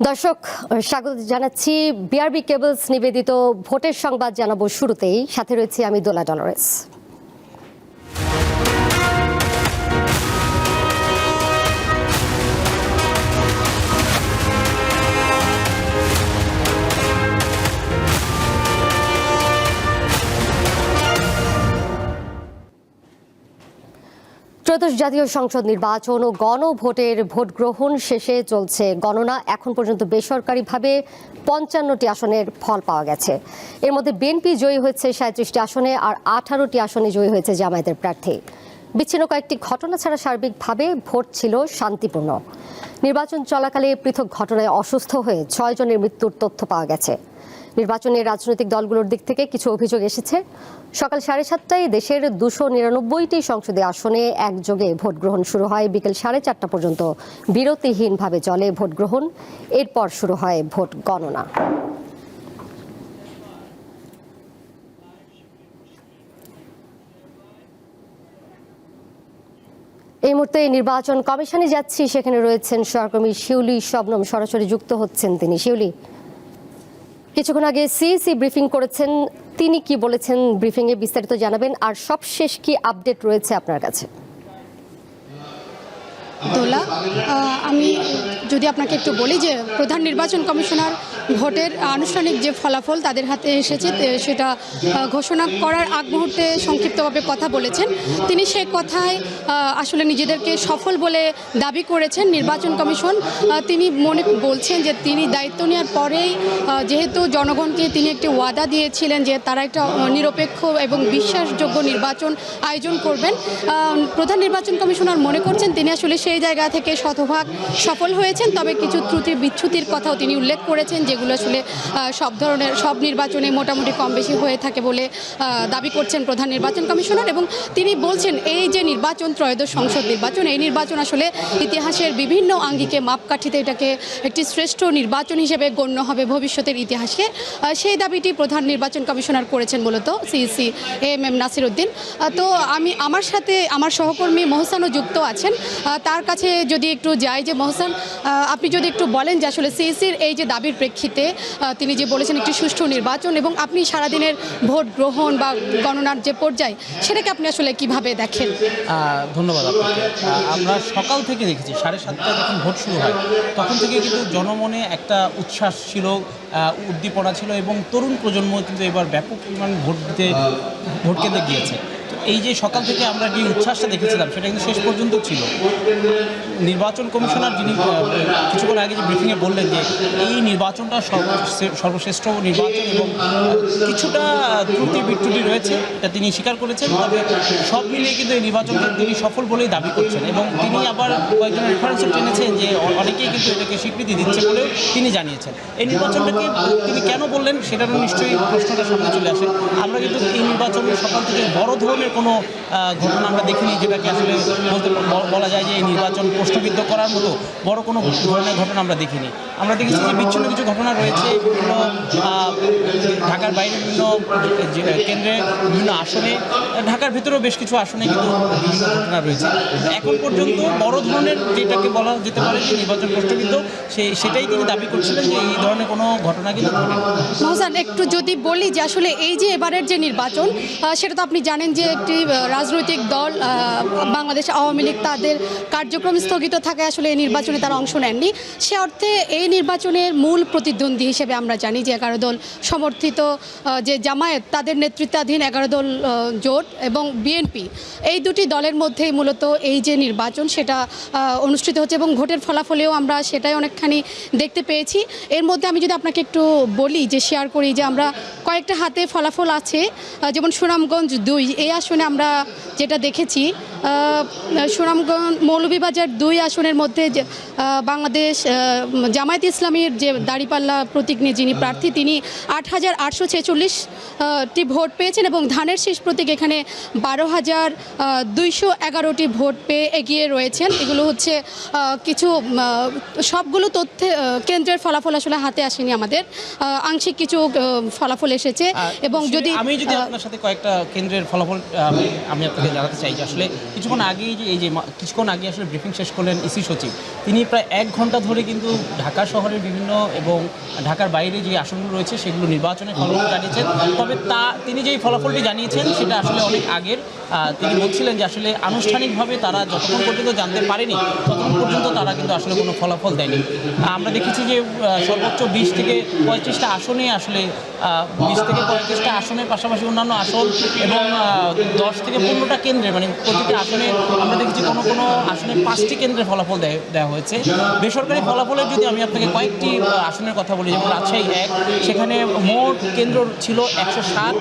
দর্শক স্বাগত জানাচ্ছি বিআরবি কেবলস নিবেদিত ভোটের সংবাদ জানাবো শুরুতেই সাথে রয়েছে আমি দোলা ডলরেস। ত্রয়োদশ জাতীয় সংসদ নির্বাচন ও গণভোটের ভোট গ্রহণ শেষে চলছে গণনা। এখন পর্যন্ত বেসরকারিভাবে ৫৫টি আসনের ফল পাওয়া গেছে। এর মধ্যে বিএনপি জয়ী হয়েছে ৩৭টি আসনে, আর ১৮টি আসনে জয়ী হয়েছে জামায়াতের প্রার্থী। বিচ্ছিন্ন কয়েকটি ঘটনা ছাড়া সার্বিকভাবে ভোট ছিল শান্তিপূর্ণ। নির্বাচন চলাকালে পৃথক ঘটনায় অসুস্থ হয়ে ৬ জনের মৃত্যুর তথ্য পাওয়া গেছে। নির্বাচনের রাজনৈতিক দলগুলোর দিক থেকে কিছু অভিযোগ এসেছে। সকাল ৭:৩০টায় দেশের ২৯৯টি সংসদীয় আসনে একযোগে ভোট গ্রহণ শুরু হয়। বিকেল ৪:৩০ পর্যন্ত বিরতিহীনভাবে চলে ভোট গ্রহণ। এরপর শুরু হয় ভোট গণনা। এই মুহূর্তে নির্বাচন কমিশনে যাচ্ছি, সেখানে রয়েছেন সহকর্মী শিউলি শবনম, সরাসরি যুক্ত হচ্ছেন তিনি। শিউলি, কিছুক্ষণ আগে সিইসি ব্রিফিং করেছেন, তিনি কি বলেছেন ব্রিফিংয়ে বিস্তারিত জানাবেন, আর সবশেষ কি আপডেট রয়েছে আপনার কাছে? দোলা, আমি যদি আপনাকে একটু বলি যে প্রধান নির্বাচন কমিশনার ভোটের আনুষ্ঠানিক যে ফলাফল তাদের হাতে এসেছে সেটা ঘোষণা করার আগ মুহূর্তে সংক্ষিপ্তভাবে কথা বলেছেন। তিনি সে কথায় আসলে নিজেদেরকে সফল বলে দাবি করেছেন নির্বাচন কমিশন। তিনি বলছেন যে তিনি দায়িত্ব নেওয়ার পরেই যেহেতু জনগণকে তিনি একটি ওয়াদা দিয়েছিলেন যে তারা একটা নিরপেক্ষ এবং বিশ্বাসযোগ্য নির্বাচন আয়োজন করবেন, প্রধান নির্বাচন কমিশনার মনে করছেন তিনি আসলে সেই জায়গা থেকে শতভাগ সফল হয়েছেন। তবে কিছু ত্রুটি বিচ্যুতির কথাও তিনি উল্লেখ করেছেন, যেগুলো আসলে সব নির্বাচনে মোটামুটি কম বেশি হয়ে থাকে বলে দাবি করছেন প্রধান নির্বাচন কমিশনার। এবং তিনি বলছেন এই যে নির্বাচন, ত্রয়োদশ সংসদ নির্বাচন, এই নির্বাচন আসলে ইতিহাসের বিভিন্ন আঙ্গিকে মাপকাঠিতে এটাকে একটি শ্রেষ্ঠ নির্বাচন হিসেবে গণ্য হবে ভবিষ্যতের ইতিহাসে। সেই দাবিটি প্রধান নির্বাচন কমিশনার করেছেন মূলত সিইসি এম নাসির উদ্দিন। তো আমার সাথে আমার সহকর্মী মহসানও যুক্ত আছেন, তার কাছে যদি একটু যাই যে মহসান, আপনি যদি একটু বলেন যে আসলে সিইসির এই যে দাবির প্রেক্ষিতে তিনি যে বলেছেন একটি সুষ্ঠু নির্বাচন, এবং আপনি সারাদিনের ভোট গ্রহণ বা গণনার যে পর্যায় সেটাকে আপনি আসলে কিভাবে দেখেন? ধন্যবাদ আপনাকে। আমরা সকাল থেকে দেখেছি 7:30টায় যখন ভোট শুরু হয় তখন থেকে কিন্তু জনমনে একটা উচ্ছ্বাস ছিল, উদ্দীপনা ছিল, এবং তরুণ প্রজন্ম কিন্তু এবার ব্যাপক পরিমাণ ভোট কেন্দ্রে গিয়েছে। এই যে সকাল থেকে আমরা যে উচ্ছ্বাসটা দেখেছিলাম সেটা কিন্তু শেষ পর্যন্ত ছিল। নির্বাচন কমিশনার যিনি কিছুক্ষণ আগে যে ব্রিফিংয়ে বললেন যে এই নির্বাচনটা সর্বশ্রেষ্ঠ নির্বাচন এবং কিছুটা ত্রুটি বিচ্যুতি রয়েছে, এটা তিনি স্বীকার করেছেন। তবে সব মিলিয়ে কিন্তু এই নির্বাচনকে তিনি সফল বলেই দাবি করছেন, এবং তিনি আবার কয়েকজন রেফারেন্সও টেনেছেন যে অনেকেই কিন্তু এটাকে স্বীকৃতি দিচ্ছে বলেও তিনি জানিয়েছেন। এই নির্বাচনটাকে তিনি কেন বললেন সেটারও নিশ্চয়ই প্রশ্নটা সামনে চলে আসে। আমরা কিন্তু এই নির্বাচনের সকাল থেকে বড় ধরনের কোনো ঘটনা আমরা দেখিনি, যেটাকে আসলে বলা যায় যে এই নির্বাচন প্রশ্নবিদ্ধ করার মতো বড় কোনো ধরনের ঘটনা আমরা দেখিনি। আমরা দেখেছি যে বিচ্ছিন্ন কিছু ঘটনা রয়েছে বিভিন্ন ঢাকার বাইরে বিভিন্ন কেন্দ্রে, বিভিন্ন আসনে, ঢাকার ভেতরেও বেশ কিছু আসনে কিন্তু বিভিন্ন ঘটনা রয়েছে। এখন পর্যন্ত বড় ধরনের যেটাকে বলা যেতে পারে যে নির্বাচন প্রশ্নবিদ্ধ, সেটাই তিনি দাবি করছিলেন যে এই ধরনের কোনো ঘটনা কিন্তু ঘটে। মহসান, একটু যদি বলি যে আসলে এই যে এবারের যে নির্বাচন, সেটা তো আপনি জানেন যে একটি রাজনৈতিক দল বাংলাদেশ আওয়ামী লীগ, তাদের কার্যক্রম স্থগিত থাকায় আসলে এই নির্বাচনে তারা অংশ নেননি। সে অর্থে এই নির্বাচনের মূল প্রতিদ্বন্দ্বী হিসেবে আমরা জানি যে 11 দল সমর্থিত যে জামায়াত, তাদের নেতৃত্বাধীন 11 দল জোট এবং বিএনপি, এই দুটি দলের মধ্যেই মূলত এই যে নির্বাচন সেটা অনুষ্ঠিত হচ্ছে, এবং ভোটের ফলাফলেও আমরা সেটাই অনেকখানি দেখতে পেয়েছি। এর মধ্যে আমি যদি আপনাকে একটু বলি যে শেয়ার করি যে আমরা কয়েকটা হাতে ফলাফল আছে, যেমন সুনামগঞ্জ 2 এই আসনে আমরা যেটা দেখেছি, সুনামগঞ্জ মৌলভীবাজার 2 আসনের মধ্যে বাংলাদেশ জামায়াত ইসলামীর যে দাঁড়িপাল্লা প্রতীক নিয়ে যিনি প্রার্থী, তিনি 8,846টি ভোট পেয়েছেন, এবং ধানের শীষ প্রতীক এখানে 12,211টি ভোট পেয়ে এগিয়ে রয়েছেন। এগুলো হচ্ছে কিছু সবগুলো তথ্য কেন্দ্রের ফলাফল আসলে হাতে আসেনি আমাদের, আংশিক কিছু ফলাফল এসেছে। এবং আমি যদি আপনার সাথে কয়েকটা কেন্দ্রের ফলাফল আমি আপনাকে জানাতে চাই যে আসলে কিছুক্ষণ আগেই কিছুক্ষণ আগে আসলে ব্রিফিং শেষ করলেন ইসি সচিব। তিনি প্রায় 1 ঘন্টা ধরে কিন্তু ঢাকা শহরের বিভিন্ন এবং ঢাকার বাইরে যে আসনগুলো রয়েছে সেগুলো নির্বাচনের ফলাফল জানিয়েছেন। তবে তিনি যেই ফলাফলটি জানিয়েছেন সেটা আসলে অনেক আগের। তিনি বলছিলেন যে আসলে আনুষ্ঠানিকভাবে তারা যতক্ষণ পর্যন্ত জানতে পারেনি ততক্ষণ পর্যন্ত তারা কিন্তু আসলে কোনো ফলাফল দেয়নি। আমরা দেখেছি যে সর্বোচ্চ 20 থেকে 35টা আসনে আসলে 20 থেকে 35টা আসনের পাশাপাশি অন্যান্য আসন এবং 10 থেকে 15টা কেন্দ্রে, মানে প্রতিটি আসনে আমরা দেখেছি কোনো আসনে 5টি কেন্দ্রে ফলাফল দেওয়া হয়েছে। বেসরকারি ফলাফলের যদি আমি আপনাকে কয়েকটি আসনের কথা বলি, যেমন রাজশাহী 1, সেখানে মোট কেন্দ্র ছিল 160,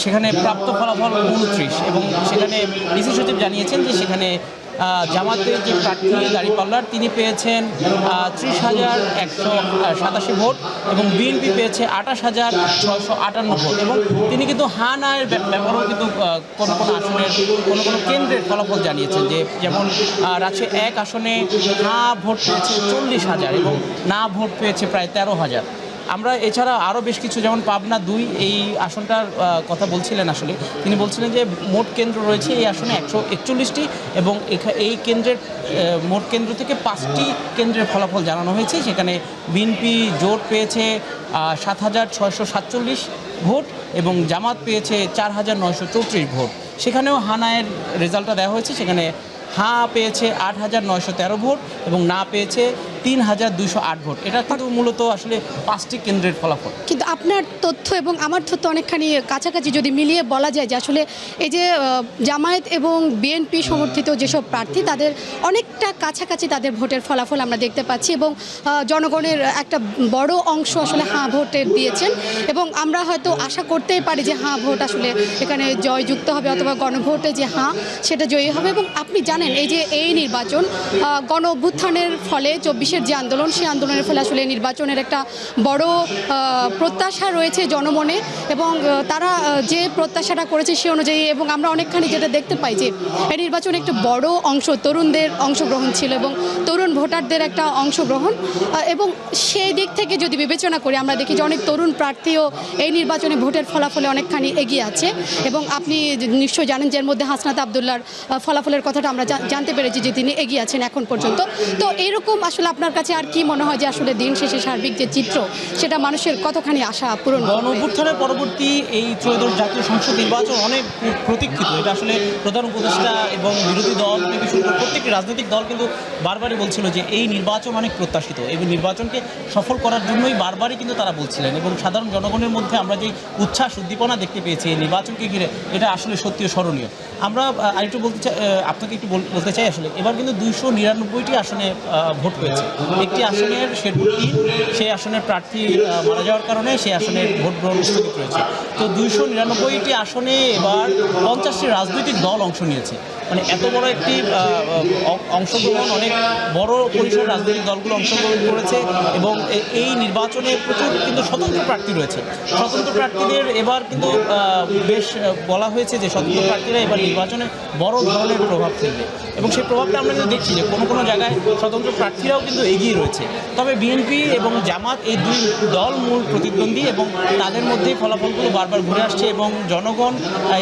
সেখানে প্রাপ্ত ফলাফল 29 এবং সেখানে ডিসি সচিব জানিয়েছেন যে সেখানে জামাতের যে প্রার্থী দাঁড়িপাল্লার তিনি পেয়েছেন 30,187 ভোট এবং বিএনপি পেয়েছে 28,658 ভোট। এবং তিনি কিন্তু হা না এর ব্যাপারেও কিন্তু কোনো আসনের কোনো কেন্দ্রের ফলাফল জানিয়েছেন, যে যেমন রাজশাহী 1 আসনে হা ভোট পেয়েছে 40,000 এবং না ভোট পেয়েছে প্রায় 13,000। আমরা এছাড়া আরও বেশ কিছু, যেমন পাবনা 2 এই আসনটার কথা বলছিলেন। আসলে তিনি বলছিলেন যে মোট কেন্দ্র রয়েছে এই আসনে 141টি এবং এই কেন্দ্রের মোট কেন্দ্র থেকে 5টি কেন্দ্রের ফলাফল জানানো হয়েছে। সেখানে বিএনপি জোট পেয়েছে 7,647 ভোট এবং জামাত পেয়েছে 4,934 ভোট। সেখানেও হানায়ের রেজাল্টটা দেওয়া হয়েছে, সেখানে হা পেয়েছে 8,913 ভোট এবং না পেয়েছে 3,208 ভোট। এটা কিন্তু মূলত আসলে 5টি কেন্দ্রের ফলাফল। কিন্তু আপনার তথ্য এবং আমার তথ্য অনেকখানি কাছাকাছি যদি মিলিয়ে বলা যায় যে আসলে এই যে জামায়াত এবং বিএনপি সমর্থিত যেসব প্রার্থী তাদের অনেকটা কাছাকাছি তাদের ভোটের ফলাফল আমরা দেখতে পাচ্ছি এবং জনগণের একটা বড় অংশ আসলে হাঁ ভোটে দিয়েছেন এবং আমরা হয়তো আশা করতেই পারি যে হাঁ ভোট আসলে এখানে জয়যুক্ত হবে অথবা গণভোটে যে হাঁ সেটা জয়ী হবে। এবং আপনি জানেন এই যে এই নির্বাচন গণ অভ্যুত্থানের ফলে 24-এর যে আন্দোলন, সেই আন্দোলনের ফলে আসলে নির্বাচনের একটা বড় প্রত্যাশা রয়েছে জনমনে এবং তারা যে প্রত্যাশাটা করেছে সে অনুযায়ী এবং আমরা অনেকখানি যেটা দেখতে পাই যে এই নির্বাচনে একটা বড় অংশ তরুণদের অংশগ্রহণ ছিল এবং তরুণ ভোটারদের একটা অংশগ্রহণ এবং সেই দিক থেকে যদি বিবেচনা করি আমরা দেখি যে অনেক তরুণ প্রার্থীও এই নির্বাচনে ভোটের ফলাফলে অনেকখানি এগিয়ে আছে এবং আপনি নিশ্চয়ই জানেন যে এর মধ্যে হাসনাত আবদুল্লাহর ফলাফলের কথাটা আমরা জানতে পেরেছি যে তিনি এগিয়ে আছেন এখন পর্যন্ত। তো এরকম আসলে আপনার কাছে আর কি মনে হয় যে আসলে দিন শেষে সার্বিক যে চিত্র সেটা মানুষের কতখানি আশা পূরণ করবে? গণঅভ্যুত্থানের পরবর্তী এই ত্রয়োদশ জাতীয় সংসদ নির্বাচন অনেক প্রতীক্ষিত। এটা আসলে প্রধান উপদেষ্টা এবং বিরোধী দল থেকে শুরু করে প্রত্যেকটি রাজনৈতিক দল কিন্তু বারবারই বলছিল যে এই নির্বাচন অনেক প্রত্যাশিত এবং নির্বাচনকে সফল করার জন্যই বারবারই কিন্তু তারা বলছিলেন এবং সাধারণ জনগণের মধ্যে আমরা যে উচ্ছ্বাস উদ্দীপনা দেখতে পেয়েছি এই নির্বাচনকে ঘিরে, এটা আসলে সত্যিও স্মরণীয়। আমরা আরেকটু বলতে চাই, আপনাকে একটু বলতে চাই আসলে এবার কিন্তু 299টি আসনে ভোট হয়েছে। একটি আসনের শেরপুর 3, সেই আসনের প্রার্থী মারা যাওয়ার কারণে সেই আসনের ভোট গ্রহণ স্থগিত রয়েছে। তো 299টি আসনে এবার 50টি রাজনৈতিক দল অংশ নিয়েছে। মানে এত বড় একটি অংশগ্রহণ, অনেক বড় পরিসর রাজনৈতিক দলগুলো অংশগ্রহণ করেছে এবং এই নির্বাচনে প্রচুর কিন্তু স্বতন্ত্র প্রার্থী রয়েছে। স্বতন্ত্র প্রার্থীদের এবার কিন্তু বেশ বলা হয়েছে যে স্বতন্ত্র প্রার্থীরা এবার নির্বাচনে বড় ধরনের প্রভাব ফেলবে এবং সেই প্রভাবটা আমরা কিন্তু দেখছি যে কোনো জায়গায় স্বতন্ত্র প্রার্থীরাও কিন্তু এগিয়ে রয়েছে। তবে বিএনপি এবং জামাত এই দুই দল মূল প্রতিদ্বন্দ্বী এবং তাদের মধ্যেই ফলাফলগুলো বারবার ঘুরে আসছে এবং জনগণ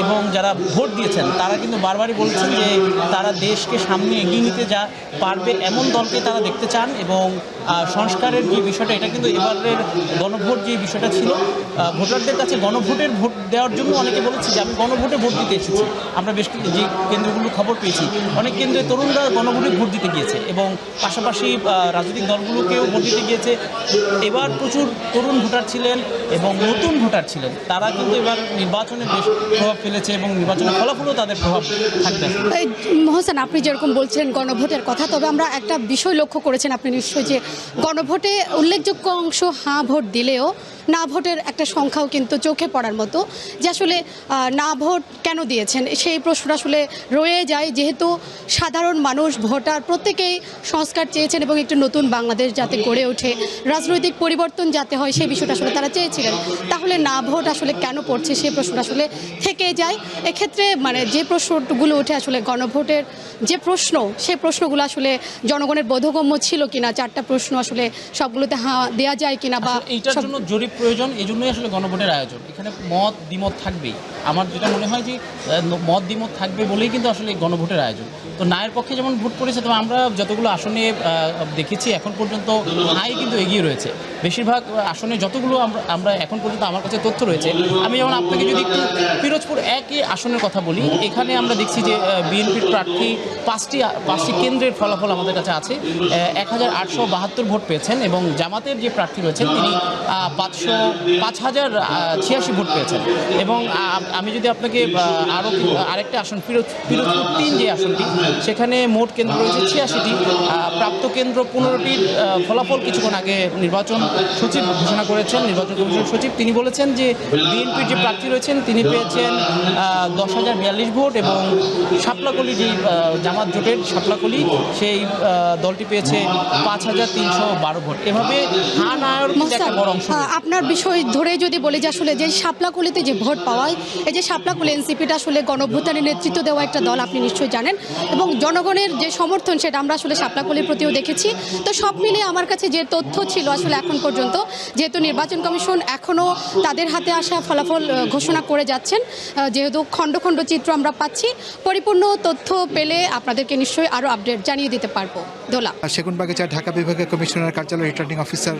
এবং যারা ভোট দিয়েছেন তারা কিন্তু বারবারই বলছেন যে তারা দেশকে সামনে এগিয়ে নিতে যা পারবে এমন দলকে তারা দেখতে চান এবং সংস্কারের যে বিষয়টা, এটা কিন্তু এবারের গণভোট যে বিষয়টা ছিল, ভোটারদের কাছে গণভোটের ভোট দেওয়ার জন্য অনেকে বলেছে যে আমি গণভোটে ভোট দিতে এসেছি। আমরা বেশ যে কেন্দ্রগুলো খবর পেয়েছি অনেক কেন্দ্রে তরুণরা গণভোটে ভোট দিতে গিয়েছে এবং পাশাপাশি রাজনৈতিক দলগুলোকেও ভোট দিতে গিয়েছে। এবার প্রচুর তরুণ ভোটার ছিলেন এবং নতুন ভোটার ছিলেন, তারা কিন্তু এবার নির্বাচনে বেশ প্রভাব ফেলেছে এবং নির্বাচনের ফলাফলও তাদের প্রভাব থাকবে। মহসেন, আপনি যেরকম বলছেন গণভোটের কথা, তবে আমরা একটা বিষয় লক্ষ্য করেছেন আপনি নিশ্চয়ই যে গণভোটে উল্লেখযোগ্য অংশ হাঁ ভোট দিলেও না ভোটের একটা সংখ্যাও কিন্তু চোখে পড়ার মতো, যে আসলে না ভোট কেন দিয়েছেন সেই প্রশ্নটা আসলে রয়ে যায়। যেহেতু সাধারণ মানুষ ভোটার প্রত্যেকেই সংস্কার চেয়েছেন এবং একটি নতুন বাংলাদেশ যাতে গড়ে ওঠে, রাজনৈতিক পরিবর্তন যাতে হয় সেই বিষয়টা আসলে তারা চেয়েছিলেন। তাহলে না ভোট আসলে কেন পড়ছে সেই প্রশ্নটা আসলে থেকে যায়। এক্ষেত্রে মানে যে প্রশ্নগুলো ওঠে আসলে গণভোটের যে প্রশ্ন, সেই প্রশ্নগুলো আসলে জনগণের বোধগম্য ছিল কিনা, 4টা প্রশ্ন আসলে সবগুলোতে হাঁ দেওয়া যায় কিনা বা এইটার জন্য জরিপ প্রয়োজন, এই জন্যই আসলে গণভোটের আয়োজন। এখানে মত দ্বিমত থাকবেই, আমার যেটা মনে হয় যে মত দ্বিমত থাকবে বলেই কিন্তু আসলে গণভোটের আয়োজন। তো নায়ের পক্ষে যেমন ভোট পড়েছে, তবে আমরা যতগুলো আসনে দেখেছি এখন পর্যন্ত হাই কিন্তু এগিয়ে রয়েছে। বেশিরভাগ আসনে যতগুলো আমরা এখন পর্যন্ত আমার কাছে তথ্য রয়েছে, আমি যেমন আপনাকে যদি একটু পিরোজপুর একই আসনের কথা বলি, এখানে আমরা দেখছি যে বিএনপির প্রার্থী পাঁচটি কেন্দ্রের ফলাফল আমাদের কাছে আছে। 1872 ভোট পেয়েছেন এবং জামাতের যে প্রার্থী রয়েছেন তিনি 5086 ভোট পেয়েছেন। এবং আমি যদি আপনাকে আরেকটা আসন পিরোজপুর 3 যে আসনটি, সেখানে মোট কেন্দ্র রয়েছে 86টি, প্রাপ্ত কেন্দ্র 15টির ফলাফল কিছুক্ষণ আগে নির্বাচন সচিব ঘোষণা করেছেন। নির্বাচন কমিশনের সচিব তিনি বলেছেন যে বিএনপির যে প্রার্থী রয়েছেন তিনি পেয়েছেন 10,042 ভোট এবং শাপলাকলি যে জামাত জোটের শাপলাকলি সেই দলটি পেয়েছে 5,312 ভোট। এভাবে নায়ের একটা বড় অংশ। আপনার বিষয় ধরে যদি বলি যে আসলে যে শাপলাকলিতে যে ভোট পাওয়ায়, এই যে শাপলাকলি এনসিপিটা আসলে গণঅভ্যুত্থানের নেতৃত্ব দেওয়া একটা দল, আপনি নিশ্চয়ই জানেন, এবং জনগণের যে সমর্থন সেটা আমরা আসলে শাপলাকলির প্রতিও দেখেছি। তো সব মিলিয়ে আমার কাছে যে তথ্য ছিল আসলে এখন পর্যন্ত, যেহেতু নির্বাচন কমিশন এখনও তাদের হাতে আসা ফলাফল ঘোষণা করে যাচ্ছেন, যেহেতু খণ্ড খণ্ড চিত্র আমরা পাচ্ছি, পরিপূর্ণ তথ্য পেলে আপনাদেরকে নিশ্চয়ই আরও আপডেট জানিয়ে দিতে পারবো। দোলা, সেগুনবাগিচা ঢাকা বিভাগীয় কমিশনার কার্যালয় রিটার্নিং অফিসার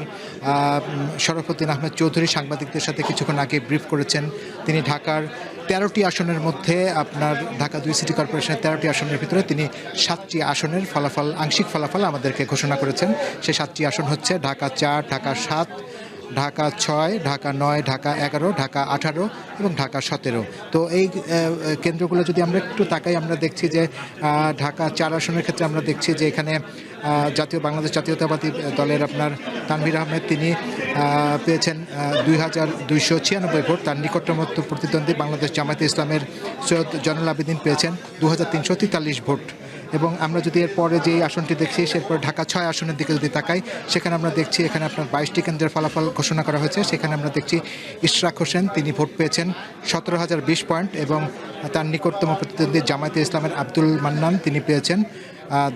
শরফুদ্দিন আহমেদ চৌধুরী সাংবাদিকদের সাথে কিছুক্ষণ আগে ব্রিফ করেছেন। তিনি ঢাকার 13টি আসনের মধ্যে আপনার ঢাকা 2 সিটি কর্পোরেশনের 13টি আসনের ভিতরে তিনি 7টি আসনের ফলাফল, আংশিক ফলাফল আমাদেরকে ঘোষণা করেছেন। সেই 7টি আসন হচ্ছে ঢাকা 4, ঢাকা 7, ঢাকা 6, ঢাকা 9, ঢাকা 11, ঢাকা 18 এবং ঢাকা 17। তো এই কেন্দ্রগুলো যদি আমরা একটু তাকাই, আমরা দেখছি যে ঢাকা 4 আসনের ক্ষেত্রে আমরা দেখছি যে এখানে বাংলাদেশ জাতীয়তাবাদী দলের আপনার তানভীর আহমেদ তিনি পেয়েছেন 2,296 ভোট। তার নিকটতম প্রতিদ্বন্দ্বী বাংলাদেশ জামায়াতে ইসলামের সৈয়দ জয়নুল আবেদিন পেয়েছেন 2,343 ভোট। এবং আমরা যদি এরপরে যে আসনটি দেখছি, সেরপর ঢাকা 6 আসনের দিকে যদি তাকাই, সেখানে আমরা দেখছি এখানে আপনার 22টি কেন্দ্রের ফলাফল ঘোষণা করা হয়েছে। সেখানে আমরা দেখছি ইশরাক হোসেন তিনি ভোট পেয়েছেন 17,020 পয়েন্ট এবং তার নিকটতম প্রতিদ্বন্দ্বী জামায়াতে ইসলামের আব্দুল মান্নান তিনি পেয়েছেন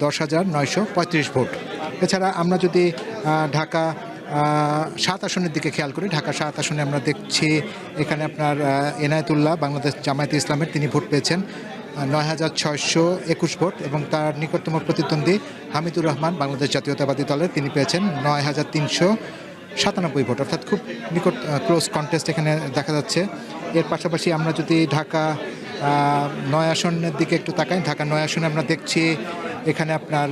10,935 ভোট। এছাড়া আমরা যদি ঢাকা 7 আসনের দিকে খেয়াল করি, ঢাকা 7 আসনে আমরা দেখছি এখানে আপনার এনায়েতুল্লাহ বাংলাদেশ জামায়াতে ইসলামের তিনি ভোট পেয়েছেন 9,621 ভোট এবং তার নিকটতম প্রতিদ্বন্দ্বী হামিদুর রহমান বাংলাদেশ জাতীয়তাবাদী দলের তিনি পেয়েছেন 9,397 ভোট। অর্থাৎ খুব নিকট ক্লোজ কন্টেস্ট এখানে দেখা যাচ্ছে। এর পাশাপাশি আমরা যদি ঢাকা 9 আসনের দিকে একটু তাকাই, ঢাকা 9 আসনে আমরা দেখছি এখানে আপনার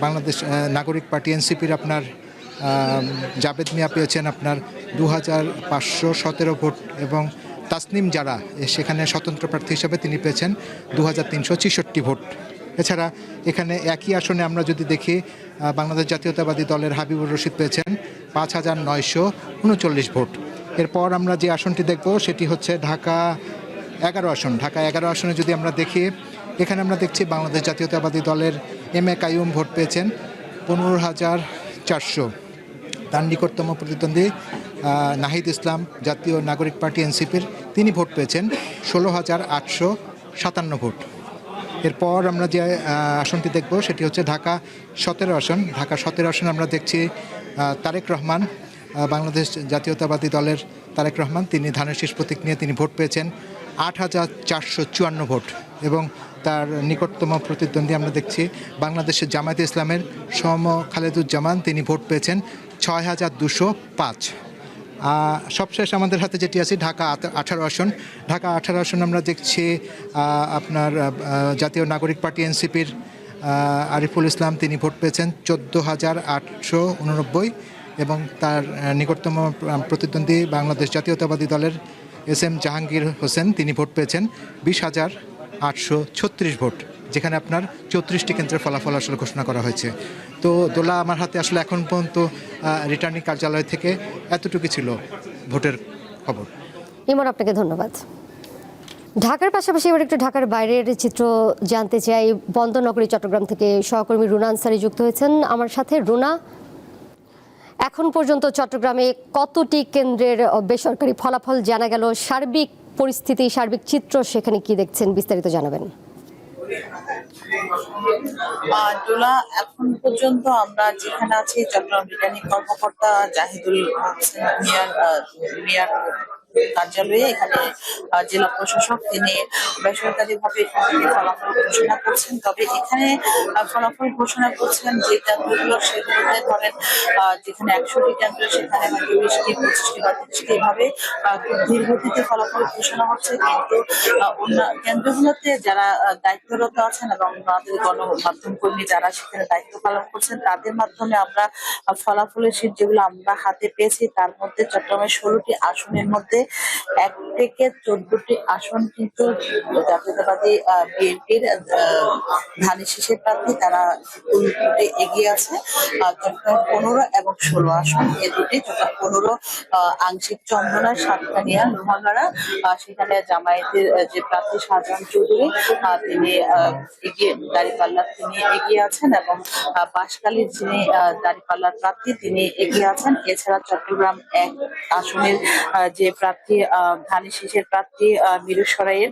বাংলাদেশ নাগরিক পার্টি এনসিপির আপনার জাবেদ মিয়া পেয়েছেন আপনার 2,517 ভোট এবং তাসনিম যারা সেখানে স্বতন্ত্র প্রার্থী হিসাবে তিনি পেয়েছেন 2,366 ভোট। এছাড়া এখানে একই আসনে আমরা যদি দেখি বাংলাদেশ জাতীয়তাবাদী দলের হাবিবুর রশিদ পেয়েছেন 5,939 ভোট। এরপর আমরা যে আসনটি দেখব সেটি হচ্ছে ঢাকা 11 আসন। ঢাকা 11 আসনে যদি আমরা দেখি, এখানে আমরা দেখছি বাংলাদেশ জাতীয়তাবাদী দলের এম এ কাইয়ুম ভোট পেয়েছেন 15,400। তার নিকটতম প্রতিদ্বন্দ্বী নাহিদ ইসলাম জাতীয় নাগরিক পার্টি এনসিপির তিনি ভোট পেয়েছেন 16,857 ভোট। এরপর আমরা যে আসনটি দেখব সেটি হচ্ছে ঢাকা 17 আসন। ঢাকা 17 আসনে আমরা দেখছি তারেক রহমান বাংলাদেশ জাতীয়তাবাদী দলের তারেক রহমান তিনি ধানের শীষ প্রতীক নিয়ে তিনি ভোট পেয়েছেন 8,454 ভোট এবং তার নিকটতম প্রতিদ্বন্দ্বী আমরা দেখছি বাংলাদেশের জামায়াতে ইসলামের খালেদুজ্জামান তিনি ভোট পেয়েছেন 6,205। সবশেষ আমাদের হাতে যেটি আছে ঢাকা 18 আসন। ঢাকা 18 আসন আমরা দেখছি আপনার জাতীয় নাগরিক পার্টি এনসিপির আরিফুল ইসলাম তিনি ভোট পেয়েছেন 14,889 এবং তার নিকটতম প্রতিদ্বন্দ্বী বাংলাদেশ জাতীয়তাবাদী দলের এস এম জাহাঙ্গীর হোসেন তিনি ভোট পেয়েছেন 20,836 ভোট, যেখানে আপনার 34টি কেন্দ্রের ফলাফল আসলে ঘোষণা করা হয়েছে। তো দোলা, আমার হাতে আসলে এখন পর্যন্ত রিটার্নিং কার্যালয় থেকে এতটুকু ছিল ভোটের খবর। ইমন, আপনাকে ধন্যবাদ। ঢাকার পাশাপাশি এবার একটু ঢাকার বাইরের চিত্র জানতে চাই। বন্দরনগরী চট্টগ্রাম থেকে সহকর্মী রুনা আনসারী যুক্ত হয়েছেন আমার সাথে। রুনা, এখন পর্যন্ত চট্টগ্রামে কতটি কেন্দ্রের বেসরকারি ফলাফল জানা গেল? সার্বিক পরিস্থিতি, সার্বিক চিত্র সেখানে কি দেখছেন, বিস্তারিত জানাবেন। ডোলা, এখন পর্যন্ত আমরা যেখানে আছি চট্টগ্রাম রিটার্নিং কর্মকর্তা জাহিদুল হোসেন মিয়ার কার্যালয়ে, এখানে জেলা প্রশাসক তিনি বেসরকারিভাবে এখান থেকে ফলাফল ঘোষণা করছেন। তবে এখানে ফলাফল ঘোষণা করছেন যে কেন্দ্রগুলো, সেগুলোতে ধরেন যেখানে 100টি কেন্দ্র সেখানে হয়তো 20টি 25টি বা 30টি এভাবে খুব ধীর গতিতে ফলাফল ঘোষণা হচ্ছে। কিন্তু অন্য কেন্দ্রগুলোতে যারা দায়িত্বরত আছেন এবং আমাদের গণমাধ্যম কর্মী যারা সেখানে দায়িত্ব পালন করছেন, তাদের মাধ্যমে আমরা ফলাফলের শীট যেগুলো আমরা হাতে পেয়েছি, তার মধ্যে চট্টগ্রামের 16টি আসনের মধ্যে 1 থেকে 14টি আসন কিন্তু জাতীয়তাবাদী বিএনপির ধানের শীষের প্রার্থী তারা ভোটে এগিয়ে আছে। চট্টগ্রাম 15 এবং 16 আসন, এ দুটি চট্টগ্রাম 15 আংশিক চন্দনা, সাতকানিয়া, লোহাগাড়া, সেখানে জামায়াতের যে প্রার্থী শাহজাহান চৌধুরী তিনি এগিয়ে দাঁড়িপাল্লার তিনি এগিয়ে আছেন, এবং বাঁশখালীর যিনি দাঁড়িপাল্লার প্রার্থী তিনি এগিয়ে আছেন। এছাড়া চট্টগ্রাম 1 আসনের যে প্রার্থী ধানের শীষের প্রার্থী মিরসরাইয়ের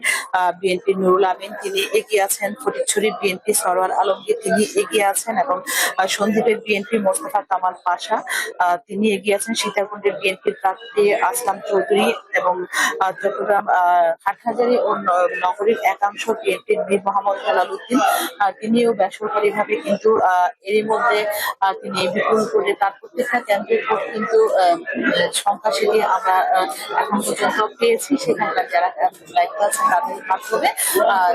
বিএনপি নুরুল আমিন তিনি এগিয়ে আছেন। ফটিকছড়ির বিএনপি সরোয়ার আলমগীর তিনি এগিয়ে আছেন, এবং সন্দ্বীপের বিএনপি মোস্তফা কামাল পাশা তিনি এগিয়ে আছেন। সীতাকুণ্ডের বিএনপির প্রার্থী আসলাম চৌধুরী, এবং চট্টগ্রাম হাটহাজারী ও নগরীর একাংশ বিএনপির মীর মোহাম্মদ হেলাল উদ্দিন তিনিও বেসরকারিভাবে কিন্তু এরই মধ্যে তিনি বিপুল করে তার প্রত্যেকটা কেন্দ্রের ভোট কিন্তু সংখ্যা সেটি আমরা এখন পর্যন্ত পেয়েছি। সেখানকার যারা দায়িত্ব আছেন তাদের মাধ্যমে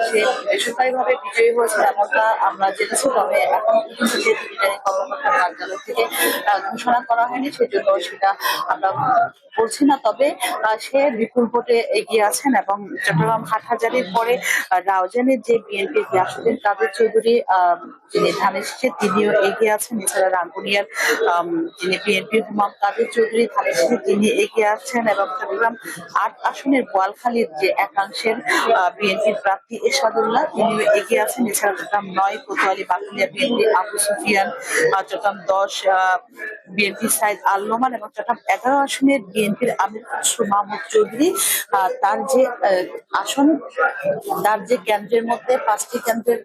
সে বেসরকারিভাবে বিজয়ী হয়েছে এমনটা আমরা জেনেছি। তবে এখন পর্যন্ত যে রিটার্নিং কর্মকর্তার কার্যালয় থেকে ঘোষণা করা হয়নি, সেজন্য সেটা আমরা বলছি না। তবে সে বিপুল ভোটে এগিয়ে আছেন, এবং চট্টগ্রাম হাটহাজারীর পরে রাউজানের যে বিএনপি গিয়াসউদ্দিন কাদের চৌধুরী যিনি ধানের শীষে তিনিও এগিয়ে আছেন। এছাড়া রাঙ্গুনিয়ার যিনি বিএনপি হুমাম কাদের চৌধুরী ধানের শীষে তিনি এগিয়ে আছেন, এবং চট্টগ্রাম 8 আসনের বোয়ালখালীর যে একাংশের বিএনপির প্রার্থী এরশাদুল্লাহ তিনিও এগিয়ে আছেন। এছাড়া চট্টগ্রাম 9 কোতোয়ালি বাকলিয়া বিএনপি আবু সুফিয়ান, চট্টগ্রাম 10 বিএনপি সাইদ আল নোমান, এবং চট্টগ্রাম 11 আসনের বিএনপির আমির খসরু মাহমুদ চৌধুরী তার যে আসন, তার যে কেন্দ্রের মধ্যে 5টি কেন্দ্রের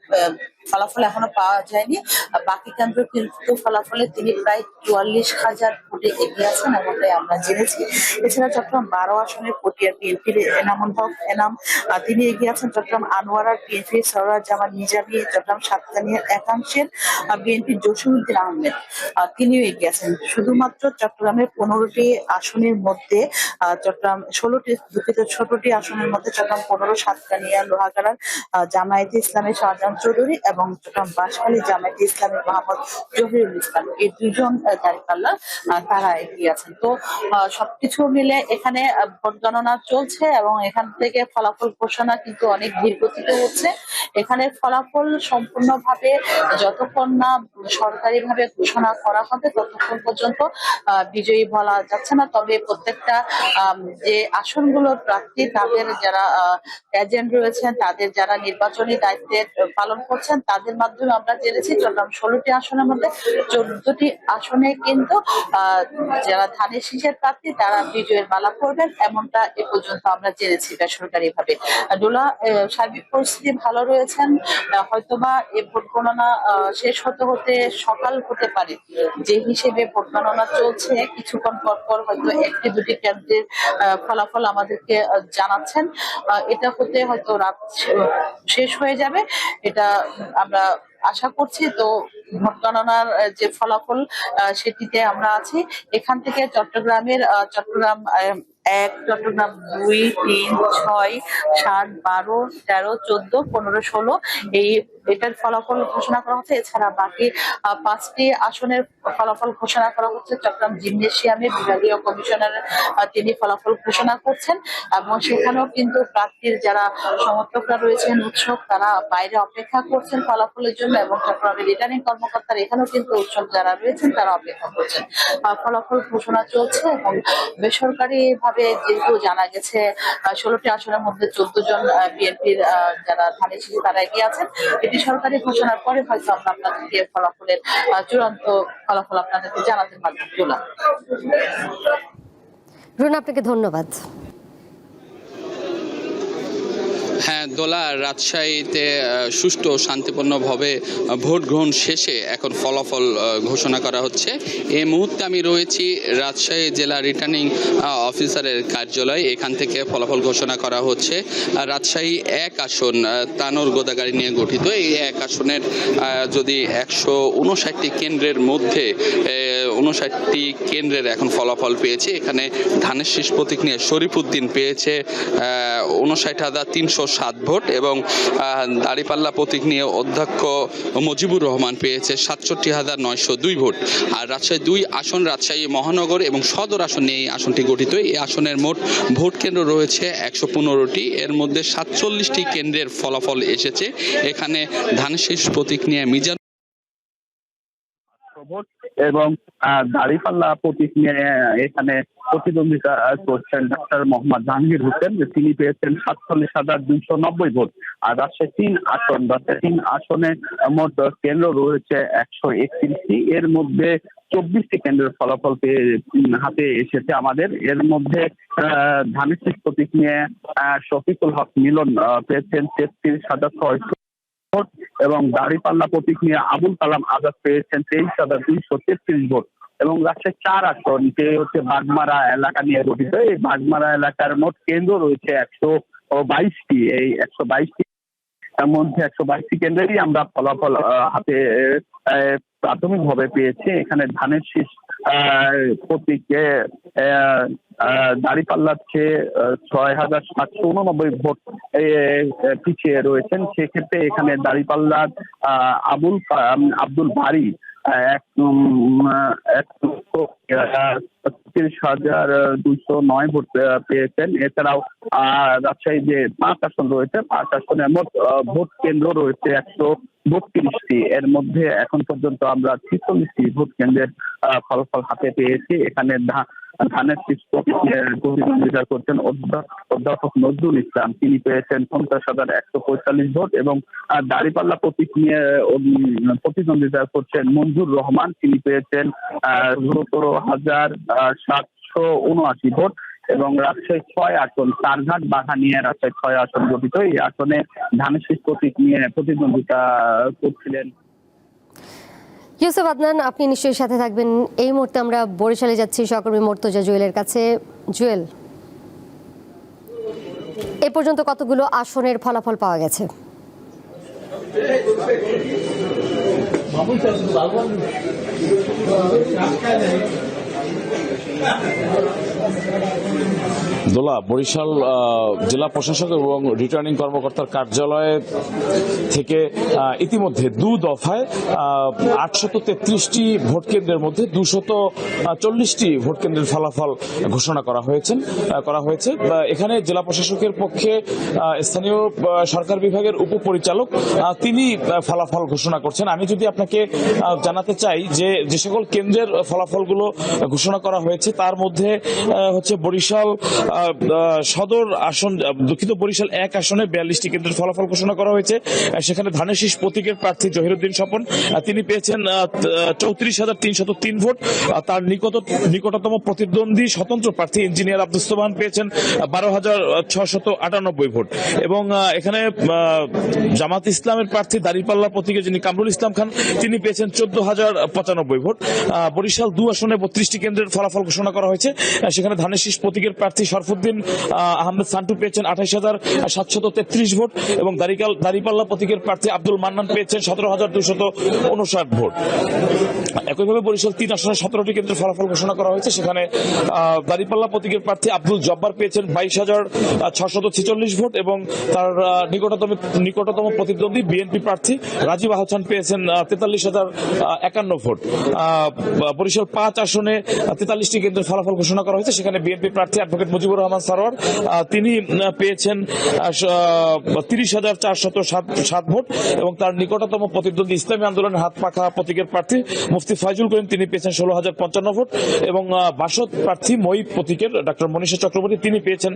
ফলাফল এখনো পাওয়া যায়নি, বাকি কেন্দ্র কিন্তু ফলাফলে তিনি প্রায় 44,000 ভোটে এগিয়ে আছেন এমনটাই আমরা জেনেছি। এছাড়া চট্টগ্রাম 12 আসনের পটিয়ার বিএনপির এনামুল হক এনাম তিনি এগিয়ে আছেন। চট্টগ্রাম আনোয়ারার বিএনপি সরোয়ার জামান নিজামী, চট্টগ্রাম সাতকানিয়ার একাংশের বিএনপি জসিমউদ্দিন আহমেদ তিনিও এগিয়ে আছেন। শুধুমাত্র চট্টগ্রামের 15টি আসনের মধ্যে চট্টগ্রাম 16টি আসনের মধ্যে চট্টগ্রাম 15 সাতকানিয়া লোহাগাড়ার জামায়াতে ইসলামের শাহজাহান চৌধুরী এবং চট্টগ্রাম বাঁশখালী জামায়াতে ইসলামের মোহাম্মদ জহিরুল ইসলাম, এই দুইজন দাঁড়িপাল্লা তারা এগিয়ে আছেন। তো সবকিছু মিলে এখানে ভোট গণনা চলছে, এবং এখান থেকে ফলাফল ঘোষণা কিন্তু অনেক ধীর গতিতে হচ্ছে। এখানে ফলাফল সম্পূর্ণভাবে যতক্ষণ না সরকারিভাবে ঘোষণা করা হবে ততক্ষণ পর্যন্ত বিজয়ী বলা যাচ্ছে না। তবে প্রত্যেকটা যে আসনগুলোর প্রার্থী তাদের যারা এজেন্ট রয়েছেন, তাদের যারা নির্বাচনী দায়িত্বে পালন করছেন, তাদের মাধ্যমে আমরা জেনেছি চট্টগ্রাম 16টি আসনের মধ্যে 14টি আসনে কিন্তু যারা ধানের শীষের প্রার্থী তারা বিজয়ের মালা করবেন, এমনটা এ পর্যন্ত আমরা জেনেছি বেসরকারিভাবে। ডোলা, সার্বিক পরিস্থিতি ভালো রয়েছেন। হয়তোবা এই ভোট গণনা শেষ হতে হতে সকাল হতে পারে, যে হিসেবে ভোট গণনা চলছে। কিছুক্ষণ পর পর হয়তো 1-2টি কেন্দ্রের ফলাফল আমাদেরকে জানাচ্ছেন। এটা হতে হয়তো রাত শেষ হয়ে যাবে, এটা আমরা আশা করছি। তো ভোট গণনার যে ফলাফল সেটিতে আমরা আছি। এখান থেকে চট্টগ্রাম 1, চট্টগ্রাম 2, 3, 6, 7, 12, 13, 14, 15, 16 এটার ফলাফল ঘোষণা করা হচ্ছে। এছাড়া বাকি 5টি আসনের ফলাফল ঘোষণা করা হচ্ছে। চট্টগ্রাম জিমনেশিয়ামে বিভাগীয় কমিশনার তিনি ফলাফল ঘোষণা করছেন, এবং সেখানেও কিন্তু প্রার্থীর যারা সমর্থকরা রয়েছেন, উৎসব, তারা বাইরে অপেক্ষা করছেন ফলাফলের জন্য, এবং চট্টগ্রামের রিটার্নিং কর্মকর্তারা এখানেও কিন্তু উৎসব যারা রয়েছেন তারা অপেক্ষা করছেন। ফলাফল ঘোষণা চলছে, এবং বেসরকারি ভাবে যেহেতু জানা গেছে 16টি আসনের মধ্যে 14 জন বিএনপির যারা ধানের শীষে তারা এগিয়ে আছেন। এটি সরকারি ঘোষণার পরে হয়তো আমরা আপনাদেরকে ফলাফলের চূড়ান্ত ফলাফল আপনাদেরকে জানাতে পারবো। রুনা, আপনাকে ধন্যবাদ। হ্যাঁ, দোলা রাজশাহীতে সুষ্ঠু ও শান্তিপূর্ণভাবে ভোট গ্রহণ শেষে এখন ফলাফল ঘোষণা করা হচ্ছে। এই মুহূর্তে আমি রয়েছি রাজশাহী জেলা রিটার্নিং অফিসারের কার্যালয়। এখান থেকে ফলাফল ঘোষণা করা হচ্ছে। রাজশাহী 1 আসন তানোর গোদাগাড়ি নিয়ে গঠিত। এই 1 আসনের যদি 159টি কেন্দ্রের মধ্যে 59টি কেন্দ্রের এখন ফলাফল পেয়েছে। এখানে ধানের শীষ প্রতীক নিয়ে শরীফউদ্দিন পেয়েছে 59,307 ভোট এবং দাঁড়িপাল্লা প্রতীক নিয়ে অধ্যক্ষ মুজিবুর রহমান পেয়েছে 67,902 ভোট। আর রাজশাহী 2 আসন রাজশাহী মহানগর এবং সদর আসন নিয়ে এই আসনটি গঠিত। এই আসনের মোট ভোট কেন্দ্র রয়েছে 115টি। এর মধ্যে 47টি কেন্দ্রের ফলাফল এসেছে। এখানে ধানের শীষ প্রতীক নিয়ে মিজান এবং দাঁড়িপাল্লা প্রতীক নিয়ে এখানে প্রতিদ্বন্দ্বিতা করছেন ডক্টর মোহাম্মদ জাহাঙ্গীর হোসেন, তিনি পেয়েছেন 47,290 ভোট। আর রাজশাহী 3 আসনে মোট কেন্দ্র রয়েছে 131টি। এর মধ্যে 24টি কেন্দ্রের ফলাফল পেয়ে হাতে এসেছে আমাদের। এর মধ্যে ধানের শীষ প্রতীক নিয়ে শফিকুল হক মিলন পেয়েছেন 33,600 ভোট এবং দাঁড়িপাল্লা প্রতীক নিয়ে আবুল কালাম আজাদ পেয়েছেন 23,233 ভোট। এবং রাজশাহী 4 আসন, যে হচ্ছে বাগমারা এলাকা নিয়ে গঠিত। এই বাগমারা এলাকার মোট কেন্দ্র রয়েছে 122টি। এই 122টি মধ্যে 122টি কেন্দ্রেরই আমরা ফলাফল হাতে প্রাথমিকভাবে পেয়েছি। এখানে ধানের শীষ প্রতীকে দাঁড়িপাল্লার চেয়ে 6,789 ভোট পিছিয়ে রয়েছেন। সেক্ষেত্রে এখানে দাঁড়িপাল্লার আব্দুল বারী 1,33,209 ভোট পেয়েছেন। এছাড়াও রাজশাহী যে 5 আসন রয়েছে, 5 আসনে মোট ভোট কেন্দ্র রয়েছে 132টি। এর মধ্যে এখন পর্যন্ত আমরা 46টি ভোট কেন্দ্রের ফলাফল হাতে পেয়েছি। এখানে ধানের শীষ প্রতিদ্বন্দ্বিতা করছেন অধ্যাপক নজরুল ইসলাম, তিনি পেয়েছেন 50,145 ভোট এবং দাঁড়িপাল্লা প্রতীক নিয়ে প্রতিদ্বন্দ্বিতা করছেন মঞ্জুর রহমান, তিনি পেয়েছেন 17,779 ভোট। এবং রাজশাহী 6 আসন চারঘাট বাঘা নিয়ে রাজশাহী 6 আসন গঠিত। এই আসনে ধানের শীষ প্রতীক নিয়ে প্রতিদ্বন্দ্বিতা করছিলেন। ইউসুফ আদনান, আপনি নিশ্চয়ই সাথে থাকবেন। এই মুহূর্তে আমরা বরিশালে যাচ্ছি সহকর্মী মর্তজা জুয়েলের কাছে। জুয়েল, এ পর্যন্ত কতগুলো আসনের ফলাফল পাওয়া গেছে? দোলা, বরিশাল জেলা প্রশাসক এবং রিটার্নিং কর্মকর্তার কার্যালয় থেকে ইতিমধ্যে 2 দফায় 833টি ভোট কেন্দ্রের মধ্যে 240টি ভোট কেন্দ্রের ফলাফল ঘোষণা করা হয়েছে। এখানে জেলা প্রশাসকের পক্ষে স্থানীয় সরকার বিভাগের উপপরিচালক তিনি ফলাফল ঘোষণা করছেন। আমি যদি আপনাকে জানাতে চাই যে সকল কেন্দ্রের ফলাফলগুলো ঘোষণা করা হয়েছে তার মধ্যে হচ্ছে বরিশাল সদর আসন, দুঃখিত, বরিশাল 1 আসনে 42টি কেন্দ্রের ফলাফল ঘোষণা করা হয়েছে। সেখানে ধানের শীষ প্রতীকের প্রার্থী জহিরুদ্দিন স্বপন, তিনি পেয়েছেন 34,303 ভোট। তার নিকটতম প্রতিদ্বন্দ্বী স্বতন্ত্র প্রার্থী ইঞ্জিনিয়ার আব্দুস সোবহান পেয়েছেন 12,698 ভোট। এবং এখানে জামাত ইসলামের প্রার্থী দাঁড়িপাল্লা প্রতীকে যিনি কামরুল ইসলাম খান, তিনি পেয়েছেন 14,095 ভোট। বরিশাল 2 আসনে 32টি কেন্দ্রের ফলাফল ঘোষণা করা হয়েছে। সেখানে ধানের শীষ প্রতীকের প্রার্থী শরফুদ্দিন আহমেদ সান্টু পেয়েছেন 28,733 ভোট এবং দাঁড়িপাল্লা প্রতীকের প্রার্থী আব্দুল মান্নান পেয়েছেন 17,259 ভোট। একইভাবে বরিশাল 3 আসনে 17টি কেন্দ্রের ফলাফল ঘোষণা করা হয়েছে। সেখানে দাঁড়িপাল্লা প্রতীকের প্রার্থী আব্দুল জব্বার পেয়েছেন 22,646 ভোট এবং তার নিকটতম প্রতিদ্বন্দ্বী বিএনপি প্রার্থী রাজীব আহসান পেয়েছেন 43,051 ভোট। বরিশাল 5 আসনে 43টি কেন্দ্রের ফলাফল ঘোষণা করা হয়েছে। সেখানে বিএনপি প্রার্থী অ্যাডভোকেট মুজিবুর রহমান সারোয়ার, তিনি পেয়েছেন 30,407 ভোট এবং তার নিকটতম প্রতিদ্বন্দ্বী ইসলামী আন্দোলনের হাত পাখা প্রতীকের প্রার্থী মুফতি ফয়জুল করিম, তিনি পেয়েছেন 16,055 ভোট এবং বাসদ প্রার্থী মই প্রতীকের ডক্টর মনীষা চক্রবর্তী, তিনি পেয়েছেন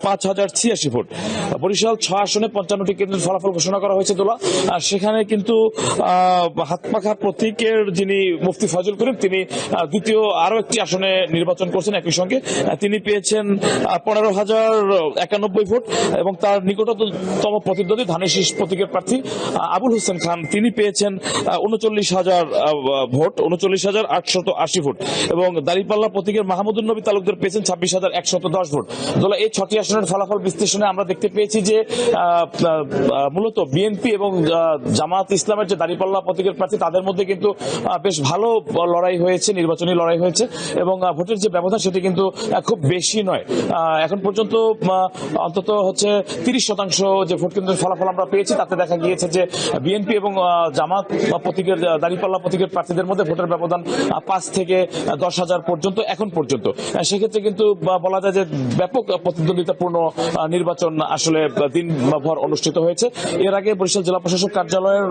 5,086 ভোট। বরিশাল 6 আসনে 55টি কেন্দ্রের ফলাফল ঘোষণা করা হয়েছে দোলা। সেখানে কিন্তু হাত পাখা প্রতীকের যিনি মুফতি ফয়জুল করিম, তিনি দ্বিতীয় আরো একটি আসনে নির্বাচন করছেন একই সঙ্গে, তিনি পেয়েছেন 15,091 ভোট এবং তার নিকটতম প্রতিদ্বন্দ্বী ধানের শীষ প্রতীকের প্রার্থী আবুল হোসেন খান তিনি পেয়েছেন 39,000 ভোট, 39,880 ভোট এবং দাঁড়িপাল্লা প্রতীকের মাহমুদুল নবী তালুকদার পেয়েছেন 26,110 ভোট। দোলা এই 6টি আসনের ফলাফল বিশ্লেষণে আমরা দেখতে পেয়েছি যে মূলত বিএনপি এবং জামাত ইসলামের যে দাঁড়িপাল্লা প্রতীকের প্রার্থী তাদের মধ্যে কিন্তু বেশ ভালো লড়াই হয়েছে, নির্বাচনী লড়াই হয়েছে এবং ভোটের যে ব্যবধান সেটি কিন্তু খুব বেশি নয়। এখন পর্যন্ত অন্তত 30% যে ভোট কেন্দ্রের ফলাফল আমরা পেয়েছি তাতে দেখা গিয়েছে যে বিএনপি এবং জামাত প্রতীকের দাঁড়িপাল্লা প্রতীকের প্রার্থীদের মধ্যে ভোটের ব্যবধান 5 থেকে 10,000 পর্যন্ত এখন পর্যন্ত। সেক্ষেত্রে কিন্তু বলা যায় যে ব্যাপক প্রতিদ্বন্দ্বিতাপূর্ণ নির্বাচন আসলে দিনভর অনুষ্ঠিত হয়েছে। এর আগে বরিশাল জেলা প্রশাসক কার্যালয়ের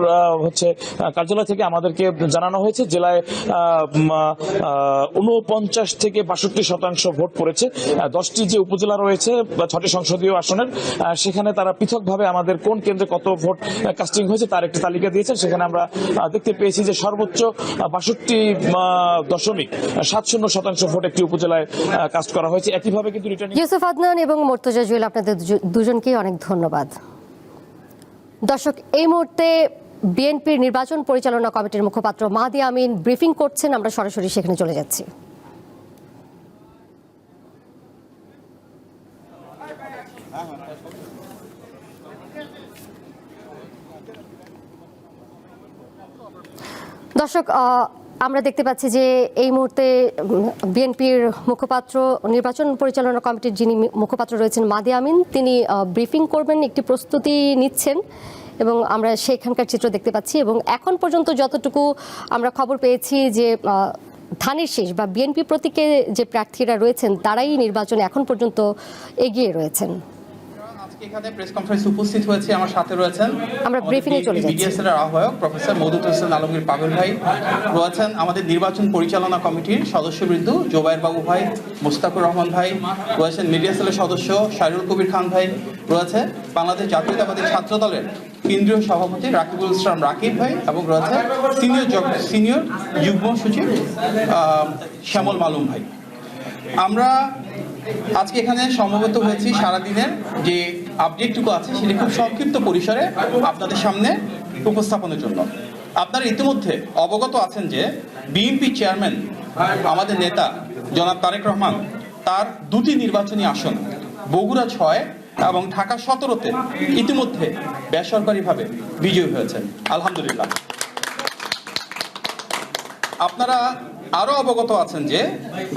কার্যালয় থেকে আমাদেরকে জানানো হয়েছে জেলায় 49 থেকে 62% ভোট পড়েছে। 10টি যে উপজেলা রয়েছে 6টি সংসদীয় আসনের সেখানে তারা পৃথকভাবে আমাদের কোন কেন্দ্রে কত ভোট কাস্টিং হয়েছে তার একটি তালিকা দিয়েছেন। সেখানে আমরা দেখতে পেয়েছি যে সর্বোচ্চ 62.70% ভোট একটি উপজেলায় কাস্ট করা হয়েছে। একইভাবে কিন্তু রিটার্নিং ইউসুফ আদনান এবং মুর্তজা জুয়েল আপনাদের দুজনকেই অনেক ধন্যবাদ। দর্শক, এই মুহূর্তে বিএনপির নির্বাচন পরিচালনা কমিটির মুখপাত্র মাহদি আমিন ব্রিফিং করছেন, আমরা সরাসরি সেখানে চলে যাচ্ছি। দর্শক, আমরা দেখতে পাচ্ছি যে এই মুহূর্তে বিএনপির মুখপাত্র নির্বাচন পরিচালনা কমিটির যিনি মুখপাত্র রয়েছেন মাহদি আমিন, তিনি ব্রিফিং করবেন, একটি প্রস্তুতি নিচ্ছেন এবং আমরা সেখানকার চিত্র দেখতে পাচ্ছি। এবং এখন পর্যন্ত যতটুকু আমরা খবর পেয়েছি যে ধানের শীষ বা বিএনপি প্রতীকে যে প্রার্থীরা রয়েছেন তারাই নির্বাচনে এখন পর্যন্ত এগিয়ে রয়েছেন। এখানে প্রেস কনফারেন্স উপস্থিত হয়েছে, আমার সাথে রয়েছেন আমরা ব্রিফিং এ চলে যাচ্ছি। মিডিয়া সেলের আহ্বায়ক প্রফেসর মওদুদ হোসেন আলমগীর পাগল ভাই রয়েছেন, আমাদের নির্বাচন পরিচালনা কমিটির সদস্যবৃন্দ জোবায়ের বাবু ভাই, মুস্তাকুর রহমান ভাই রয়েছেন, মিডিয়া সেলের সদস্য শাহরুল কবির খান ভাই রয়েছে, বাংলাদেশ জাতীয়তাবাদী ছাত্র দলের কেন্দ্রীয় সভাপতি রাকিবুল ইসলাম রাকিব ভাই এবং রয়েছে সিনিয়র যুগ্ম সচিব শ্যামল মালুম ভাই। আমরা আজকে এখানে সমবেত হয়েছি সারাদিনের যে আপডেটটুকু আছে সেটি খুব সংক্ষিপ্ত পরিসরে আপনাদের সামনে উপস্থাপনের জন্য। আপনারা ইতিমধ্যে অবগত আছেন যে বিএনপি চেয়ারম্যান আমাদের নেতা জনাব তারেক রহমান তার 2টি নির্বাচনী আসন বগুড়া 6 এবং ঢাকা 17-তে ইতিমধ্যে বেসরকারিভাবে বিজয়ী হয়েছেন, আলহামদুলিল্লাহ। আপনারা আরো অবগত আছেন যে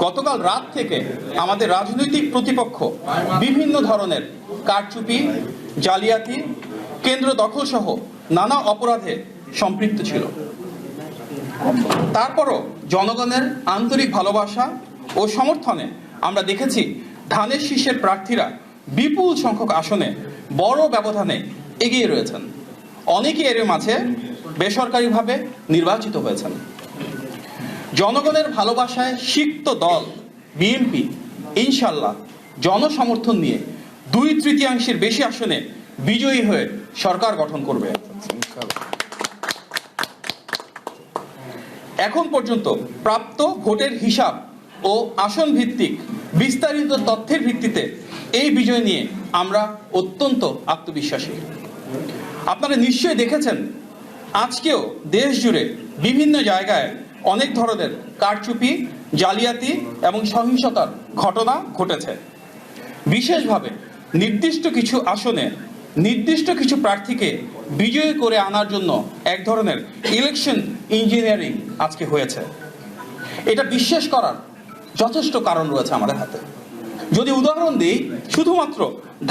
গতকাল রাত থেকে আমাদের রাজনৈতিক প্রতিপক্ষ বিভিন্ন ধরনের কারচুপি, জালিয়াতি, কেন্দ্র দখল সহ নানা অপরাধে সম্পৃক্ত ছিল। তারপরও জনগণের আন্তরিক ভালোবাসা ও সমর্থনে আমরা দেখেছি ধানের শীষের প্রার্থীরা বিপুল সংখ্যক আসনে বড় ব্যবধানে এগিয়ে রয়েছেন। অনেকে এর মাঝে বেসরকারিভাবে নির্বাচিত হয়েছেন। জনগণের ভালোবাসায় সিক্ত দল বিএনপি ইনশাল্লাহ জনসমর্থন নিয়ে 2/3 বেশি আসনে বিজয়ী হয়ে সরকার গঠন করবে। এখন পর্যন্ত প্রাপ্ত ভোটের হিসাব ও আসন ভিত্তিক বিস্তারিত তথ্যের ভিত্তিতে এই বিজয় নিয়ে আমরা অত্যন্ত আত্মবিশ্বাসী। আপনারা নিশ্চয়ই দেখেছেন আজকেও দেশ জুড়ে বিভিন্ন জায়গায় অনেক ধরনের কারচুপি, জালিয়াতি এবং সহিংসতার ঘটনা ঘটেছে। বিশেষভাবে নির্দিষ্ট কিছু আসনে নির্দিষ্ট কিছু প্রার্থীকে বিজয়ী করে আনার জন্য এক ধরনের ইলেকশন ইঞ্জিনিয়ারিং আজকে হয়েছে। এটা বিশ্বাস করার যথেষ্ট কারণ রয়েছে আমাদের হাতে। যদি উদাহরণ দিই, শুধুমাত্র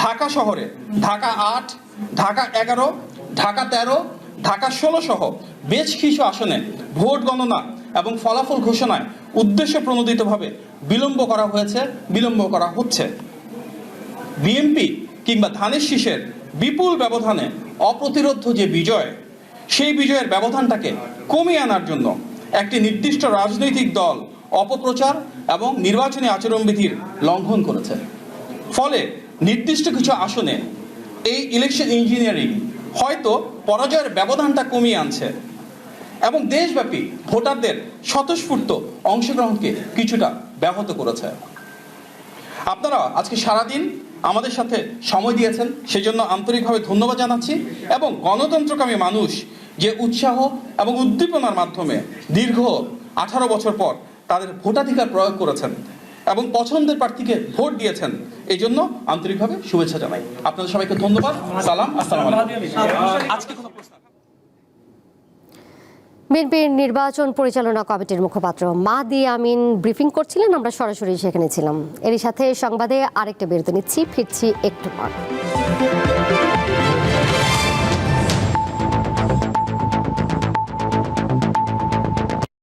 ঢাকা শহরে ঢাকা 8, ঢাকা 11, ঢাকা 13, ঢাকা 16 সহ বেশ কিছু আসনে ভোট গণনা এবং ফলাফল ঘোষণায় উদ্দেশ্য প্রণোদিতভাবে বিলম্ব করা হচ্ছে। বিএনপি কিংবা ধানের শীষের বিপুল ব্যবধানে অপ্রতিরোধ্য যে বিজয়, সেই বিজয়ের ব্যবধানটাকে কমিয়ে আনার জন্য একটি নির্দিষ্ট রাজনৈতিক দল অপপ্রচার এবং নির্বাচনী আচরণবিধির লঙ্ঘন করেছে। ফলে নির্দিষ্ট কিছু আসনে এই ইলেকশন ইঞ্জিনিয়ারিং হয়তো পরাজয়ের ব্যবধানটা কমিয়ে আনছে এবং দেশব্যাপী ভোটারদের স্বতঃস্ফূর্ত অংশগ্রহণকে কিছুটা ব্যাহত করেছে। আপনারা আজকে সারাদিন আমাদের সাথে সময় দিয়েছেন, সেজন্য আন্তরিকভাবে ধন্যবাদ জানাচ্ছি। এবং গণতন্ত্রকামী মানুষ যে উৎসাহ এবং উদ্দীপনার মাধ্যমে দীর্ঘ 18 বছর পর তাদের ভোটাধিকার প্রয়োগ করেছেন এবং পছন্দের প্রার্থীকে ভোট দিয়েছেন, এই জন্য আন্তরিকভাবে শুভেচ্ছা জানাই। আপনাদের সবাইকে ধন্যবাদ। সালাম, আসসালামু আলাইকুম। আজকে কোনো প্রশ্ন? বিএনপির নির্বাচন পরিচালনা কমিটির মুখপাত্র মাহদি আমিন ব্রিফিং করছিলেন, আমরা সরাসরি সেখানে ছিলাম। এরই সাথে সংবাদে আরেকটা বিরতি নিচ্ছি, ফিরছি একটু পর।